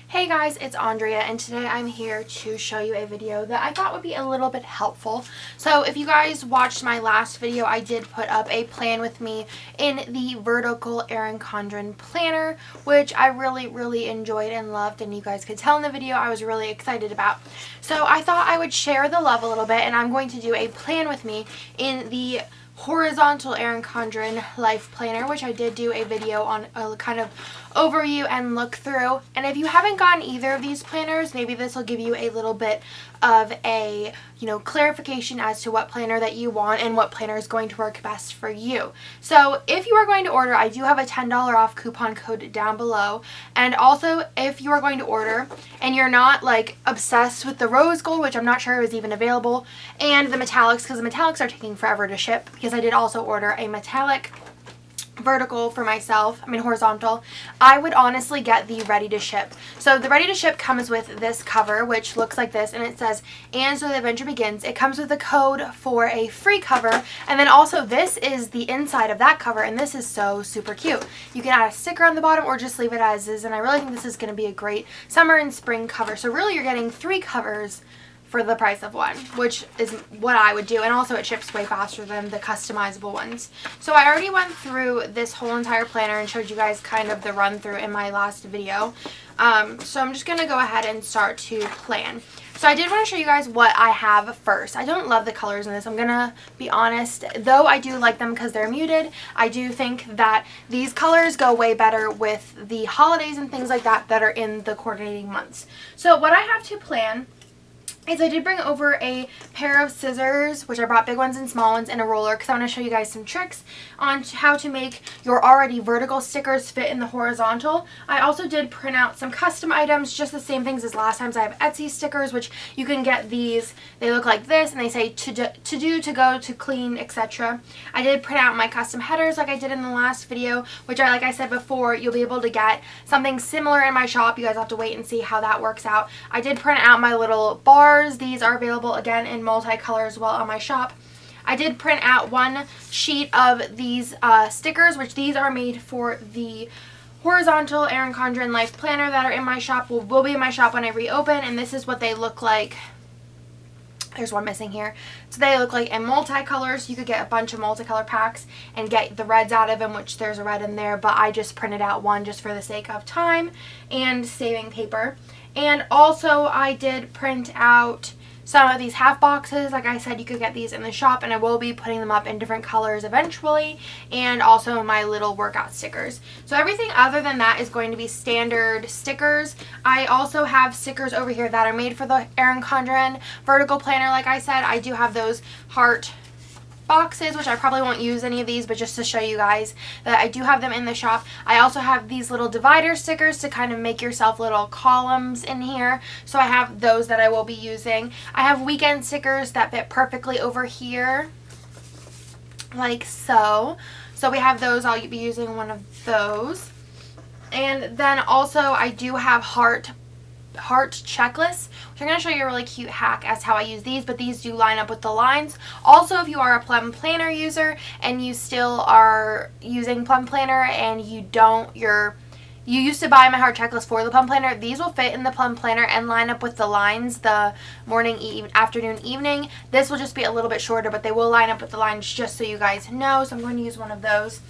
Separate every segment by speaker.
Speaker 1: Hey guys, it's Andrea and today I'm here to show you a video that I thought would be a little bit helpful. So if you guys watched my last video, I did put up a plan with me in the vertical Erin Condren planner, which I really enjoyed and loved, and you guys could tell in the video I was really excited about. So I thought I would share the love a little bit, and I'm going to do a plan with me in the horizontal Erin Condren life planner, which I did do a video on a kind of overview and look through. And if you haven't gotten either of these planners, maybe this will give you a little bit of a clarification as to what planner that you want and what planner is going to work best for you. So if you are going to order, I do have a $10 off coupon code down below. And also, if you are going to order and you're not like obsessed with the rose gold, which I'm not sure is even available, and the metallics, because the metallics are taking forever to ship, because I did also order a metallic vertical for myself, horizontal, I would honestly get the ready to ship. So the ready to ship comes with this cover, which looks like this, and it says, "And so the adventure begins." It comes with a code for a free cover, and then also this is the inside of that cover, and this is so super cute. You can add a sticker on the bottom or just leave it as is, and I really think this is going to be a great summer and spring cover. So really you're getting 3 covers for the price of one, which is what I would do, and also it ships way faster than the customizable ones. So I already went through this whole entire planner and showed you guys kind of the run through in my last video. So I'm just gonna go ahead and start to plan. So I did want to show you guys what I have first. I don't love the colors in this, I'm gonna be honest, though I do like them because they're muted. I do think that these colors go way better with the holidays and things like that are in the coordinating months. So what I have to plan is I did bring over a pair of scissors, which I brought big ones and small ones, and a roller, because I want to show you guys some tricks on how to make your already vertical stickers fit in the horizontal. I also did print out some custom items, just the same things as last time. So I have Etsy stickers, which you can get these. They look like this, and they say to do, to go, to clean, etc. I did print out my custom headers like I did in the last video, which like I said before, you'll be able to get something similar in my shop. You guys have to wait and see how that works out. I did print out my little bars. These are available again in multicolor as well on my shop. I did print out one sheet of these stickers, which these are made for the horizontal Erin Condren life planner that are in my shop, will be in my shop when I reopen, and this is what they look like. There's one missing here. So they look like in multicolors. You could get a bunch of multicolor packs and get the reds out of them, which there's a red in there, but I just printed out one just for the sake of time and saving paper. And also I did print out some of these half boxes. Like I said, you could get these in the shop, and I will be putting them up in different colors eventually, and also my little workout stickers. So everything other than that is going to be standard stickers. I also have stickers over here that are made for the Erin Condren vertical planner. Like I said, I do have those heart boxes, which I probably won't use any of these, but just to show you guys that I do have them in the shop. I also have these little divider stickers to kind of make yourself little columns in here, so I have those that I will be using. I have weekend stickers that fit perfectly over here, like so. So we have those. I'll be using one of those. And then also I do have heart checklists, which I'm going to show you a really cute hack as to how I use these, but these do line up with the lines. Also, if you are a Plum Planner user and you still are using Plum Planner and you used to buy my heart checklist for the Plum Planner, these will fit in the Plum Planner and line up with the lines, the morning, afternoon, evening. This will just be a little bit shorter, but they will line up with the lines, just so you guys know. So I'm going to use one of those.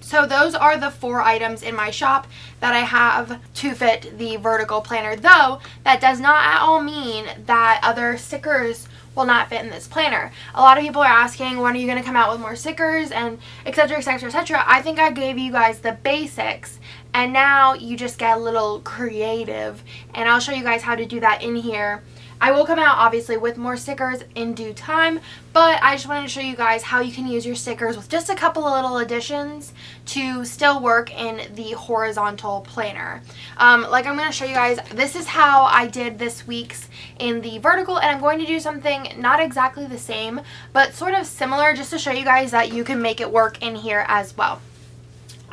Speaker 1: So those are the 4 items in my shop that I have to fit the vertical planner, though that does not at all mean that other stickers will not fit in this planner. A lot of people are asking, when are you going to come out with more stickers, and etc, etc, etc. I think I gave you guys the basics, and now you just get a little creative, and I'll show you guys how to do that in here. I will come out obviously with more stickers in due time, but I just wanted to show you guys how you can use your stickers with just a couple of little additions to still work in the horizontal planner. Like I'm going to show you guys, this is how I did this week's in the vertical, and I'm going to do something not exactly the same, but sort of similar, just to show you guys that you can make it work in here as well.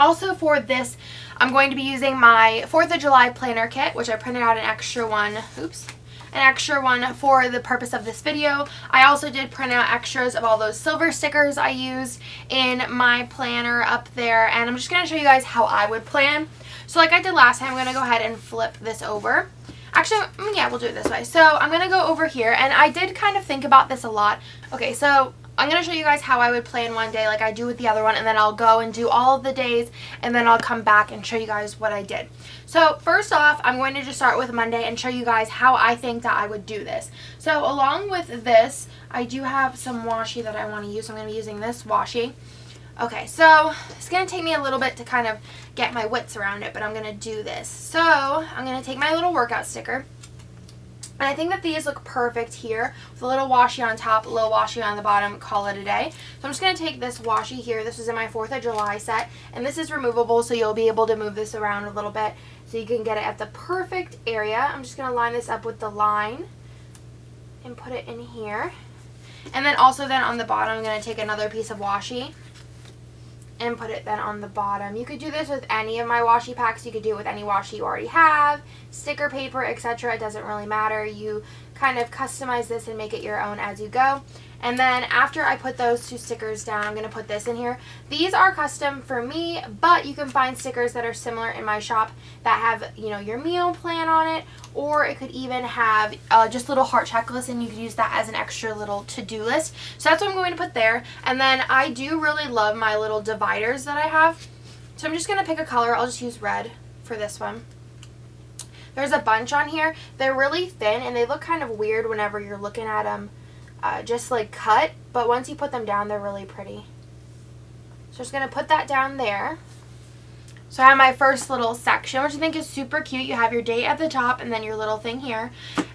Speaker 1: Also for this, I'm going to be using my 4th of July planner kit, which I printed out an extra one. Oops. An extra one for the purpose of this video. I also did print out extras of all those silver stickers I used in my planner up there, and I'm just going to show you guys how I would plan. So like I did last time, I'm going to go ahead and flip this over. Actually, yeah, we'll do it this way. So I'm going to go over here, and I did kind of think about this a lot. Okay, so I'm going to show you guys how I would plan one day like I do with the other one, and then I'll go and do all of the days, and then I'll come back and show you guys what I did. So first off, I'm going to just start with Monday and show you guys how I think that I would do this. So along with this, I do have some washi that I want to use, so I'm going to be using this washi. Okay, so it's going to take me a little bit to kind of get my wits around it, but I'm going to do this. So I'm going to take my little workout sticker, and I think that these look perfect here with a little washi on top, a little washi on the bottom, call it a day. So I'm just going to take this washi here. This was in my 4th of July set, and this is removable, so you'll be able to move this around a little bit so you can get it at the perfect area. I'm just going to line this up with the line and put it in here. And then also then on the bottom, I'm going to take another piece of washi and put it then on the bottom. You could do this with any of my washi packs. You could do it with any washi you already have, sticker paper, etc. It doesn't really matter. You kind of customize this and make it your own as you go. And then after I put those 2 stickers down, I'm going to put this in here. These are custom for me, but you can find stickers that are similar in my shop that have, you know, your meal plan on it, or it could even have just little heart checklists, and you could use that as an extra little to-do list. So that's what I'm going to put there. And then I do really love my little dividers that I have. So I'm just going to pick a color. I'll just use red for this one. There's a bunch on here. They're really thin, and they look kind of weird whenever you're looking at them just like cut, but once you put them down, they're really pretty. So I'm just going to put that down there. So I have my first little section, which I think is super cute. You have your date at the top and then your little thing here.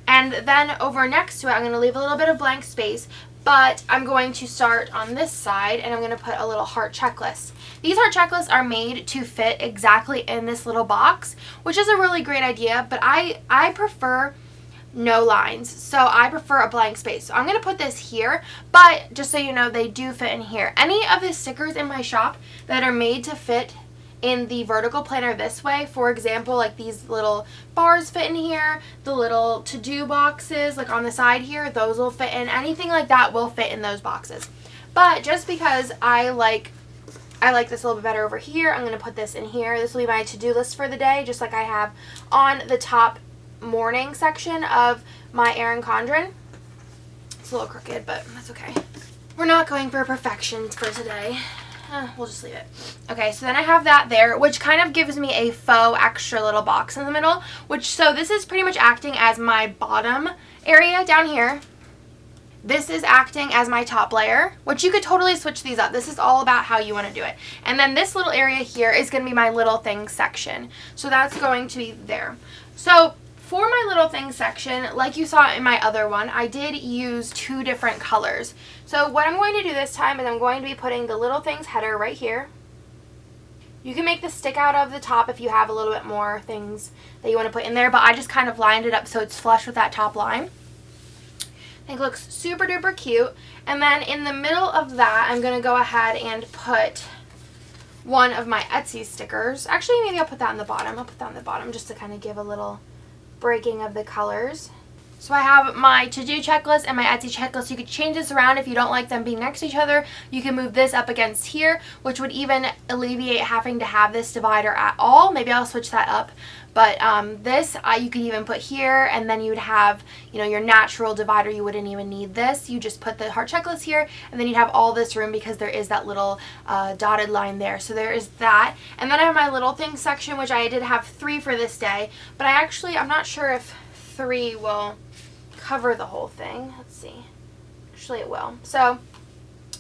Speaker 1: And then over next to it, I'm going to leave a little bit of blank space, but I'm going to start on this side, and I'm going to put a little heart checklist. These heart checklists are made to fit exactly in this little box, which is a really great idea, but I prefer no lines, so I prefer a blank space. So I'm going to put this here, but just so you know, they do fit in here. Any of the stickers in my shop that are made to fit in the vertical planner this way, for example, like these little bars fit in here, the little to-do boxes like on the side here, those will fit in. Anything like that will fit in those boxes. But just because I like this a little bit better over here, I'm going to put this in here. This will be my to-do list for the day, just like I have on the top morning section of my Erin Condren. It's a little crooked, but that's okay. We're not going for perfection for today. We'll just leave it. Okay, so then I have that there, which kind of gives me a faux extra little box in the middle, so this is pretty much acting as my bottom area down here. This is acting as my top layer, which you could totally switch these up. This is all about how you want to do it. And then this little area here is going to be my little things section. So that's going to be there. So for my little things section, like you saw in my other one, I did use 2 different colors. So what I'm going to do this time is I'm going to be putting the little things header right here. You can make this stick out of the top if you have a little bit more things that you want to put in there, but I just kind of lined it up so it's flush with that top line. I think it looks super duper cute. And then in the middle of that, I'm going to go ahead and put one of my Etsy stickers. Actually, maybe I'll put that on the bottom. I'll put that on the bottom just to kind of give a little breaking of the colors. So I have my to-do checklist and my Etsy checklist. You could change this around if you don't like them being next to each other. You can move this up against here, which would even alleviate having to have this divider at all. Maybe I'll switch that up. But this you could even put here, and then you would have, you know, your natural divider. You wouldn't even need this. You just put the heart checklist here, and then you'd have all this room because there is that little dotted line there. So there is that. And then I have my little things section, which I did have 3 for this day. But I'm not sure if 3 will cover the whole thing. Let's see. Actually, it will. So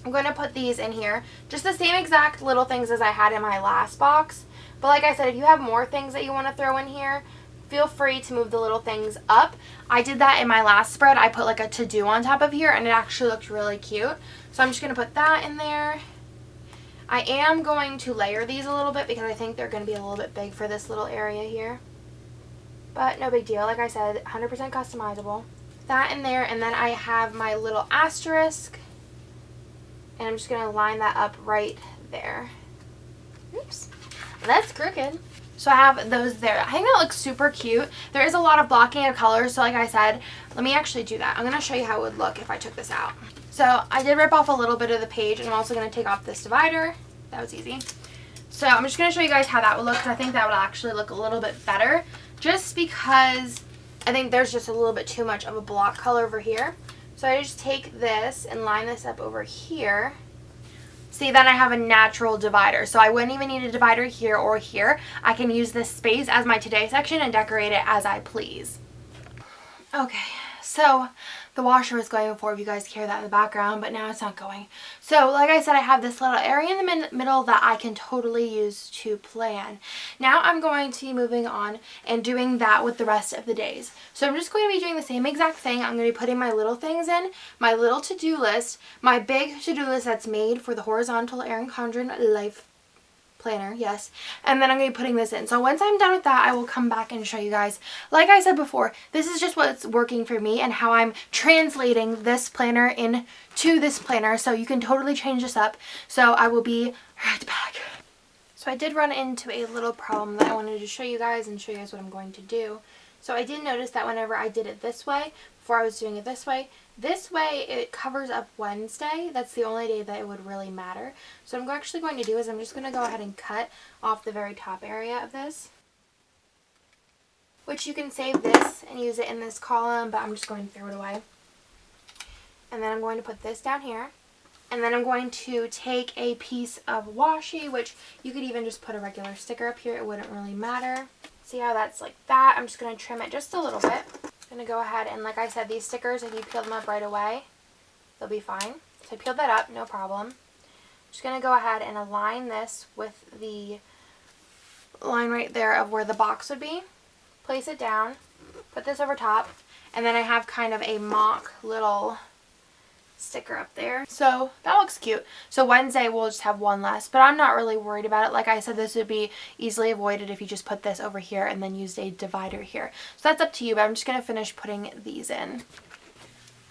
Speaker 1: I'm going to put these in here. Just the same exact little things as I had in my last box. But like I said, if you have more things that you want to throw in here, feel free to move the little things up. I did that in my last spread. I put like a to-do on top of here, and it actually looked really cute. So I'm just going to put that in there. I am going to layer these a little bit because I think they're going to be a little bit big for this little area here. But no big deal. Like I said, 100% customizable. That in there, and then I have my little asterisk, and I'm just going to line that up right there. Oops. That's crooked. So I have those there. I think that looks super cute. There is a lot of blocking of colors, so like I said, let me actually do that. I'm going to show you how it would look if I took this out. So I did rip off a little bit of the page, and I'm also going to take off this divider. That was easy. So I'm just going to show you guys how that would look, because I think that would actually look a little bit better, just because I think there's just a little bit too much of a block color over here. So I just take this and line this up over here. See, then I have a natural divider, so I wouldn't even need a divider here or here. I can use this space as my today section and decorate it as I please. Okay, so the washer was going before, if you guys hear that in the background, but now it's not going. So like I said, I have this little area in the middle that I can totally use to plan. Now I'm going to be moving on and doing that with the rest of the days. So I'm just going to be doing the same exact thing. I'm going to be putting my little things in, my little to-do list, my big to-do list that's made for the horizontal Erin Condren life planner, yes, and then I'm going to be putting this in. So once I'm done with that, I will come back and show you guys. Like I said before, this is just what's working for me and how I'm translating this planner into this planner, so you can totally change this up. So I will be right back. So I did run into a little problem that I wanted to show you guys and show you guys what I'm going to do. So I did notice that whenever I did it this way, before I was doing it this way it covers up Wednesday. That's the only day that it would really matter. So what I'm actually going to do is I'm just going to go ahead and cut off the very top area of this, which you can save this and use it in this column, but I'm just going to throw it away. And then I'm going to put this down here. And then I'm going to take a piece of washi, which you could even just put a regular sticker up here. It wouldn't really matter. See how that's like that? I'm just going to trim it just a little bit. I'm going to go ahead and, like I said, these stickers, if you peel them up right away, they'll be fine. So I peeled that up, no problem. I'm just going to go ahead and align this with the line right there of where the box would be. Place it down, put this over top, and then I have kind of a mock little sticker up there. So that looks cute. So Wednesday we'll just have one less, but I'm not really worried about it. Like I said, this would be easily avoided if you just put this over here and then used a divider here. So that's up to you, but I'm just going to finish putting these in.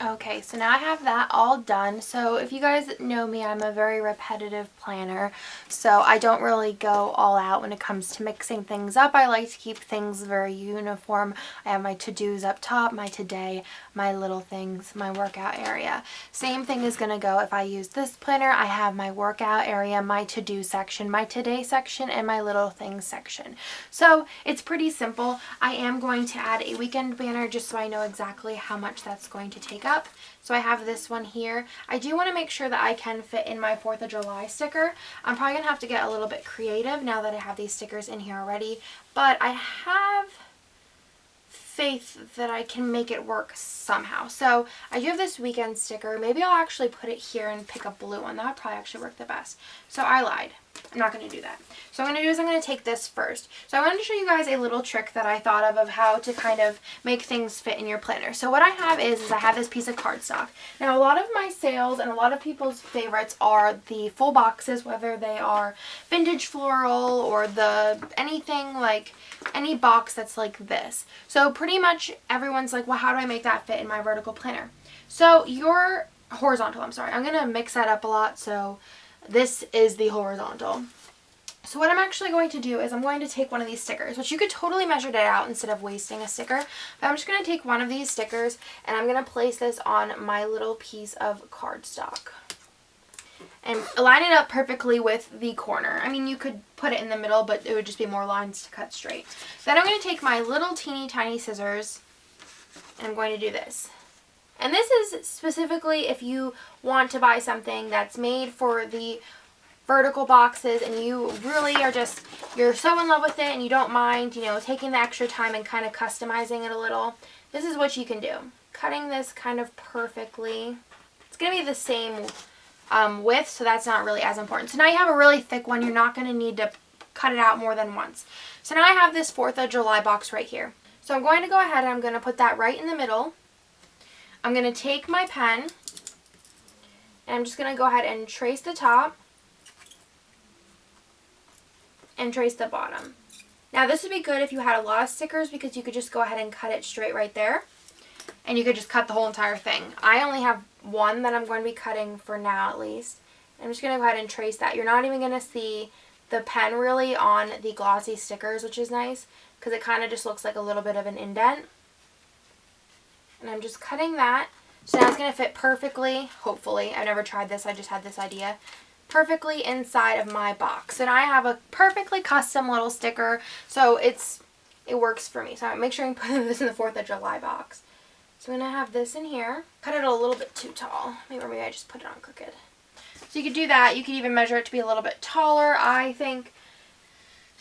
Speaker 1: Okay, so now I have that all done. So if you guys know me, I'm a very repetitive planner, so I don't really go all out when it comes to mixing things up. I like to keep things very uniform. I have my to-dos up top, my today, my little things, my workout area. Same thing is going to go if I use this planner. I have my workout area, my to-do section, my today section, and my little things section. So it's pretty simple. I am going to add a weekend banner just so I know exactly how much that's going to take up. So I have this one here. I do want to make sure that I can fit in my 4th of July sticker. I'm probably going to have to get a little bit creative now that I have these stickers in here already, but I have faith that I can make it work somehow. So I do have this weekend sticker. Maybe I'll actually put it here and pick a blue one. That would probably actually work the best. So I lied. I'm not going to do that. So what I'm going to do is I'm going to take this first. So I wanted to show you guys a little trick that I thought of how to kind of make things fit in your planner. So what I have is I have this piece of cardstock. Now a lot of my sales and a lot of people's favorites are the full boxes, whether they are vintage floral or anything like any box that's like this. So pretty much everyone's like, well, how do I make that fit in my vertical planner? So your horizontal, I'm sorry. I'm going to mix that up a lot. So this is the horizontal. So what I'm actually going to do is I'm going to take one of these stickers, which you could totally measure it out instead of wasting a sticker. But I'm just going to take one of these stickers and I'm going to place this on my little piece of cardstock. And line it up perfectly with the corner. I mean, you could put it in the middle, but it would just be more lines to cut straight. Then I'm going to take my little teeny tiny scissors and I'm going to do this. And this is specifically if you want to buy something that's made for the vertical boxes and you really are you're so in love with it and you don't mind, you know, taking the extra time and kind of customizing it a little. This is what you can do. Cutting this kind of perfectly. It's going to be the same width, so that's not really as important. So now you have a really thick one. You're not going to need to cut it out more than once. So now I have this 4th of July box right here. So I'm going to go ahead and I'm going to put that right in the middle. I'm going to take my pen and I'm just going to go ahead and trace the top and trace the bottom. Now this would be good if you had a lot of stickers because you could just go ahead and cut it straight right there and you could just cut the whole entire thing. I only have one that I'm going to be cutting for now at least. I'm just going to go ahead and trace that. You're not even going to see the pen really on the glossy stickers, which is nice because it kind of just looks like a little bit of an indent. And I'm just cutting that. So now it's going to fit perfectly, hopefully. I've never tried this, I just had this idea. perfectly inside of my box. And I have a perfectly custom little sticker, so it works for me. So make sure you put this in the 4th of July box. So I'm going to have this in here. Cut it a little bit too tall. Maybe I just put it on crooked. So you could do that. You could even measure it to be a little bit taller. I think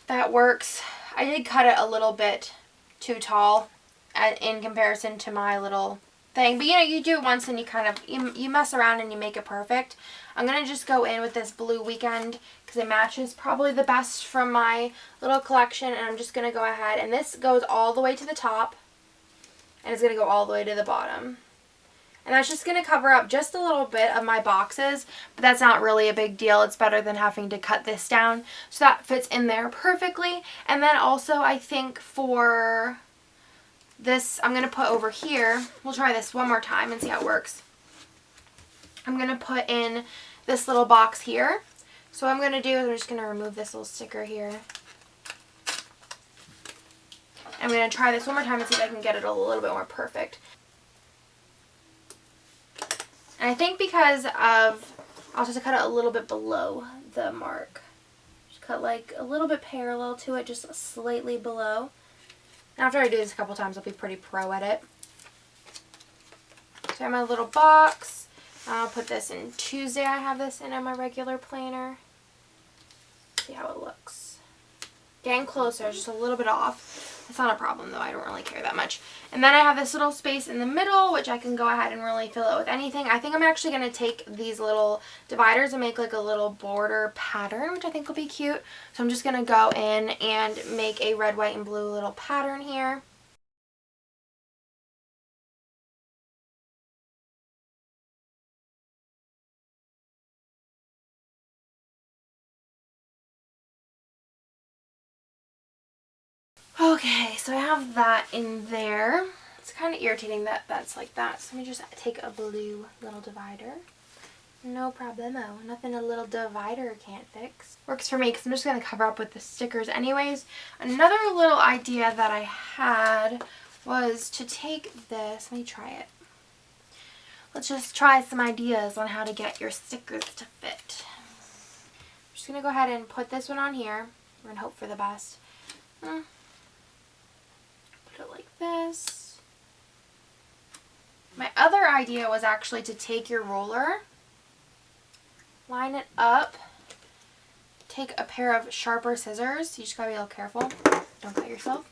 Speaker 1: that works. I did cut it a little bit too tall in comparison to my little thing. But you know, you do it once and you kind of, you mess around and you make it perfect. I'm going to just go in with this blue Weekend because it matches probably the best from my little collection. And I'm just going to go ahead, and this goes all the way to the top. And it's going to go all the way to the bottom. And that's just going to cover up just a little bit of my boxes, but that's not really a big deal. It's better than having to cut this down. So that fits in there perfectly. And then also I think for this, I'm going to put over here, we'll try this one more time and see how it works. I'm going to put in this little box here. So what I'm going to do is I'm just going to remove this little sticker here. I'm going to try this one more time and see if I can get it a little bit more perfect. And I think because of, I'll just cut it a little bit below the mark. Just cut like a little bit parallel to it, just slightly below. And after I do this a couple times, I'll be pretty pro at it. So I have my little box. I'll put this in Tuesday. I have this in my regular planner. See how it looks. Getting closer, just a little bit off. It's not a problem though, I don't really care that much. And then I have this little space in the middle, which I can go ahead and really fill it with anything. I think I'm actually going to take these little dividers and make like a little border pattern, which I think will be cute. So I'm just going to go in and make a red, white, and blue little pattern here. Okay, so I have that in there. It's kind of irritating that that's like that. So let me just take a blue little divider. No problemo. Nothing a little divider can't fix. Works for me because I'm just going to cover up with the stickers anyways. Another little idea that I had was to take this. Let me try it. Let's just try some ideas on how to get your stickers to fit. I'm just going to go ahead and put this one on here. We're going to hope for the best. Put it like this. My other idea was actually to take your roller, line it up, take a pair of sharper scissors. You just gotta be a little careful, don't cut yourself.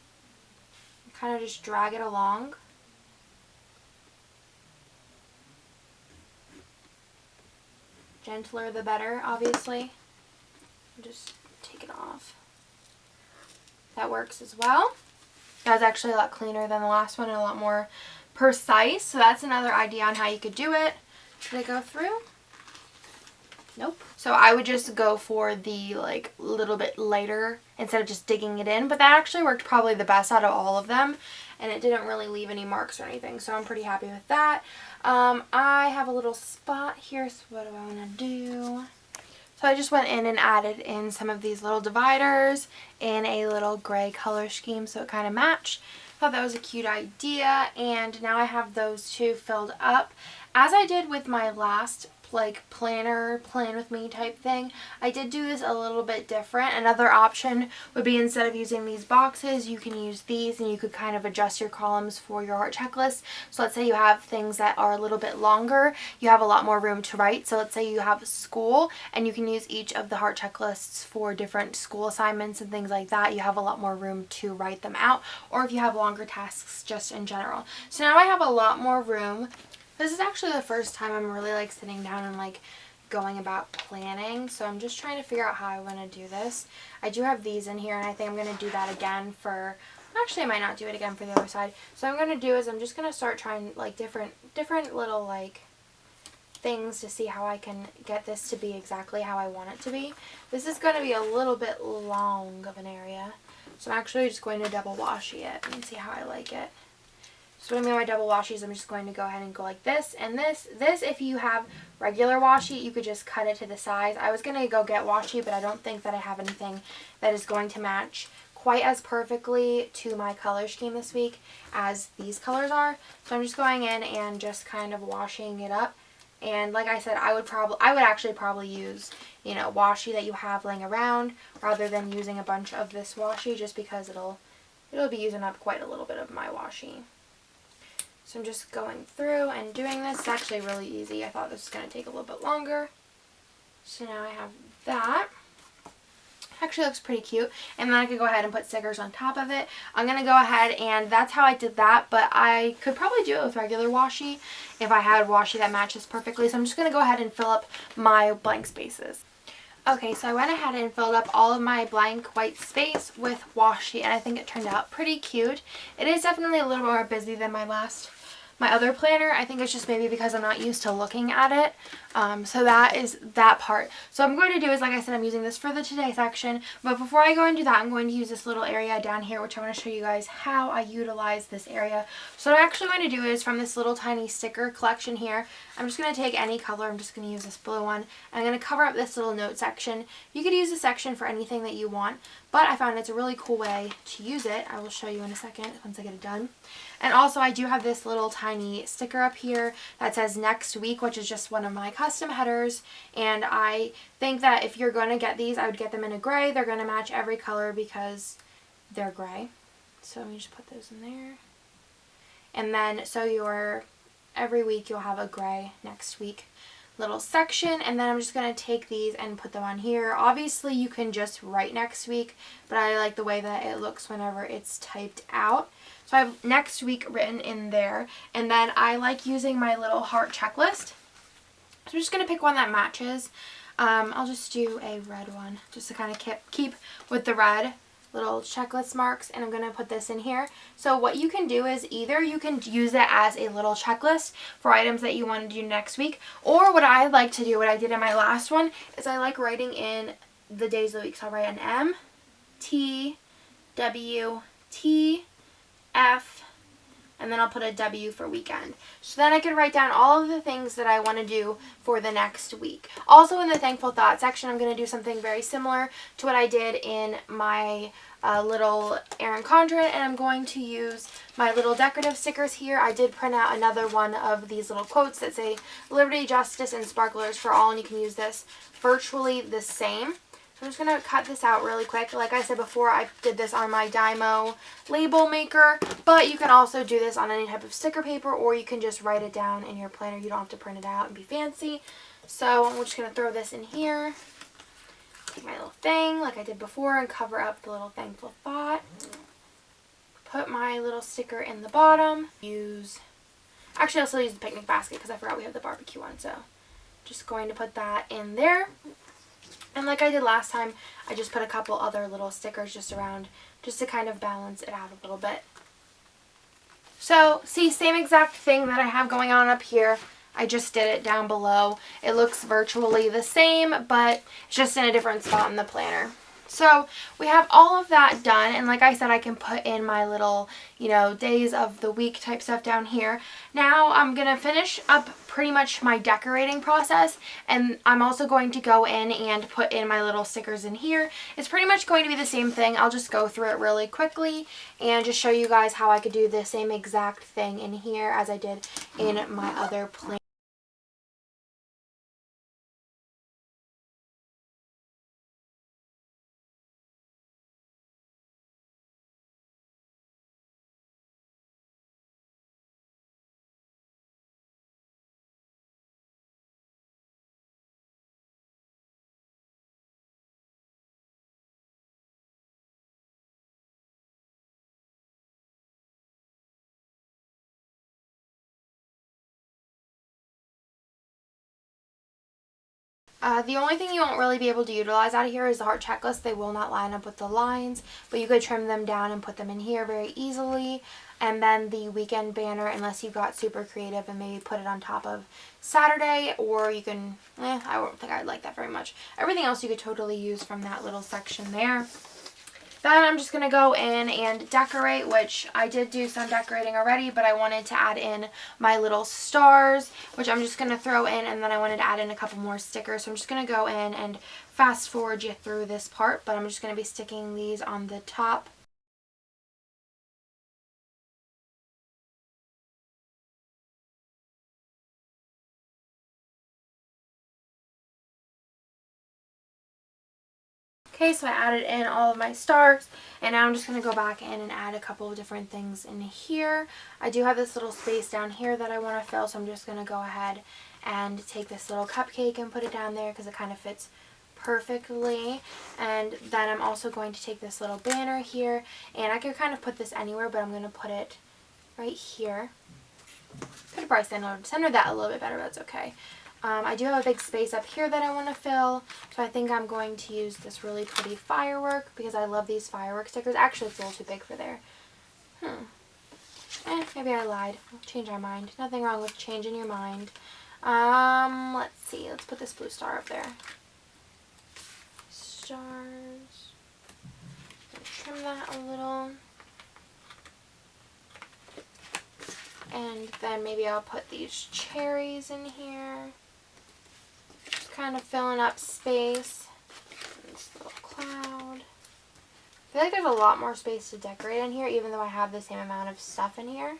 Speaker 1: And kind of just drag it along. Gentler the better, obviously. Just take it off. That works as well. That was actually a lot cleaner than the last one and a lot more precise. So that's another idea on how you could do it. Did I go through? Nope. So I would just go for the like little bit lighter instead of just digging it in. But that actually worked probably the best out of all of them. And it didn't really leave any marks or anything. So I'm pretty happy with that. I have a little spot here. So what do I want to do? So I just went in and added in some of these little dividers in a little gray color scheme so it kind of matched. Thought that was a cute idea, and now I have those two filled up. As I did with my last like planner, plan with me type thing, I did do this a little bit different. Another option would be instead of using these boxes, you can use these and you could kind of adjust your columns for your heart checklist. So let's say you have things that are a little bit longer, you have a lot more room to write. So let's say you have school and you can use each of the heart checklists for different school assignments and things like that. You have a lot more room to write them out, or if you have longer tasks just in general. So now I have a lot more room. This is actually the first time I'm really like sitting down and like going about planning, so I'm just trying to figure out how I want to do this. I do have these in here and I think I'm going to do that again for, actually I might not do it again for the other side. So what I'm going to do is I'm just going to start trying like different little like things to see how I can get this to be exactly how I want it to be. This is going to be a little bit long of an area, so I'm actually just going to double washi it and see how I like it. So what I mean by double washies, I'm just going to go ahead and go like this and this. This, if you have regular washi, you could just cut it to the size. I was going to go get washi, but I don't think that I have anything that is going to match quite as perfectly to my color scheme this week as these colors are. So I'm just going in and just kind of washing it up And like I said, I would actually probably use, you know, washi that you have laying around rather than using a bunch of this washi, just because it'll be using up quite a little bit of my washi. So I'm just going through and doing this. It's actually really easy. I thought this was going to take a little bit longer. So now I have that. Actually looks pretty cute, and then I could go ahead and put stickers on top of it. I'm going to go ahead, and that's how I did that, but I could probably do it with regular washi if I had washi that matches perfectly. So I'm just going to go ahead and fill up my blank spaces. Okay, so I went ahead and filled up all of my blank white space with washi, and I think it turned out pretty cute. It is definitely a little more busy than my other planner. I think it's just maybe because I'm not used to looking at it. So that is that part. So what I'm going to do is, like I said, I'm using this for the today section, but before I go and do that, I'm going to use this little area down here, which I want to show you guys how I utilize this area. So what I'm actually going to do is, from this little tiny sticker collection here, I'm just going to take any color. I'm just going to use this blue one. I'm going to cover up this little note section. You could use this section for anything that you want, but I found it's a really cool way to use it. I will show you in a second once I get it done. And also, I do have this little tiny sticker up here that says next week, which is just one of my custom headers. And I think that if you're going to get these, I would get them in a gray. They're going to match every color because they're gray. So let me just put those in there. And then, so every week you'll have a gray next week little section. And then I'm just going to take these and put them on here. Obviously, you can just write next week, but I like the way that it looks whenever it's typed out. So I have next week written in there, and then I like using my little heart checklist. So I'm just going to pick one that matches. I'll just do a red one just to kind of keep with the red little checklist marks, and I'm going to put this in here. So what you can do is either you can use it as a little checklist for items that you want to do next week, or what I like to do, what I did in my last one, is I like writing in the days of the week. So I'll write an M, T, W, T, F, and then I'll put a W for weekend. So then I can write down all of the things that I want to do for the next week. Also, in the Thankful Thought section, I'm going to do something very similar to what I did in my little Erin Condren, and I'm going to use my little decorative stickers here. I did print out another one of these little quotes that say Liberty, Justice, and Sparklers for All, and you can use this virtually the same. I'm just going to cut this out really quick. Like I said before, I did this on my Dymo label maker, but you can also do this on any type of sticker paper, or you can just write it down in your planner. You don't have to print it out and be fancy. So I'm just going to throw this in here. Take my little thing like I did before and cover up the little Thankful Thought. Put my little sticker in the bottom. Actually, I'll still use the picnic basket because I forgot we have the barbecue one. So just going to put that in there. And like I did last time, I just put a couple other little stickers just around, just to kind of balance it out a little bit. So, see, same exact thing that I have going on up here. I just did it down below. It looks virtually the same, but it's just in a different spot in the planner. So we have all of that done, and like I said, I can put in my little, you know, days of the week type stuff down here. Now I'm going to finish up pretty much my decorating process, and I'm also going to go in and put in my little stickers in here. It's pretty much going to be the same thing. I'll just go through it really quickly and just show you guys how I could do the same exact thing in here as I did in my other planner. The only thing you won't really be able to utilize out of here is the heart checklist. They will not line up with the lines, but you could trim them down and put them in here very easily. And then the weekend banner, unless you got super creative and maybe put it on top of Saturday, or you can, I don't think I'd like that very much. Everything else you could totally use from that little section there. Then I'm just going to go in and decorate, which I did do some decorating already, but I wanted to add in my little stars, which I'm just going to throw in, and then I wanted to add in a couple more stickers. So I'm just going to go in and fast forward you through this part, but I'm just going to be sticking these on the top. Okay, so I added in all of my stars, and now I'm just going to go back in and add a couple of different things in here. I do have this little space down here that I want to fill, so I'm just going to go ahead and take this little cupcake and put it down there because it kind of fits perfectly. And then I'm also going to take this little banner here, and I could kind of put this anywhere, but I'm going to put it right here. Could have probably centered that a little bit better, but that's okay. I do have a big space up here that I want to fill, so I think I'm going to use this really pretty firework because I love these firework stickers. Actually, it's a little too big for there. Maybe I lied. I'll change our mind. Nothing wrong with changing your mind. Let's see. Let's put this blue star up there. Stars. Trim that a little. And then maybe I'll put these cherries in here. Just kind of filling up space. This little cloud. I feel like there's a lot more space to decorate in here, even though I have the same amount of stuff in here.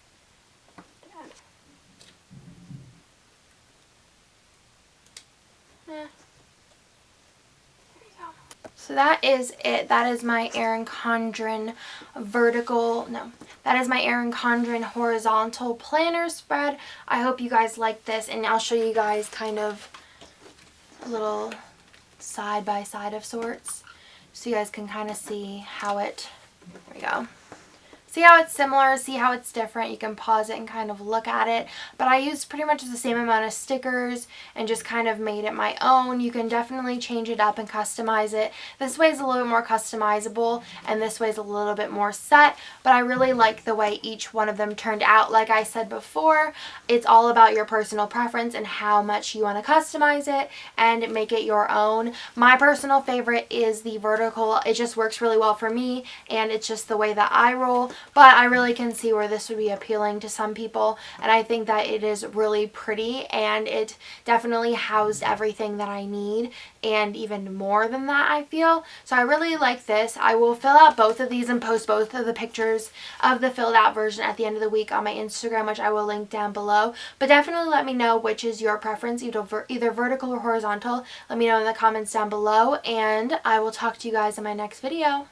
Speaker 1: So that is it. That is my Erin Condren that is my Erin Condren horizontal planner spread. I hope you guys like this, and I'll show you guys kind of a little side by side of sorts so you guys can kind of see how it, there we go. See how it's similar, see how it's different. You can pause it and kind of look at it. But I used pretty much the same amount of stickers and just kind of made it my own. You can definitely change it up and customize it. This way is a little bit more customizable and this way is a little bit more set. But I really like the way each one of them turned out. Like I said before, it's all about your personal preference and how much you want to customize it and make it your own. My personal favorite is the vertical. It just works really well for me and it's just the way that I roll. But I really can see where this would be appealing to some people, and I think that it is really pretty, and it definitely housed everything that I need, and even more than that, I feel. So I really like this. I will fill out both of these and post both of the pictures of the filled out version at the end of the week on my Instagram, which I will link down below. But definitely let me know which is your preference, either vertical or horizontal. Let me know in the comments down below, and I will talk to you guys in my next video.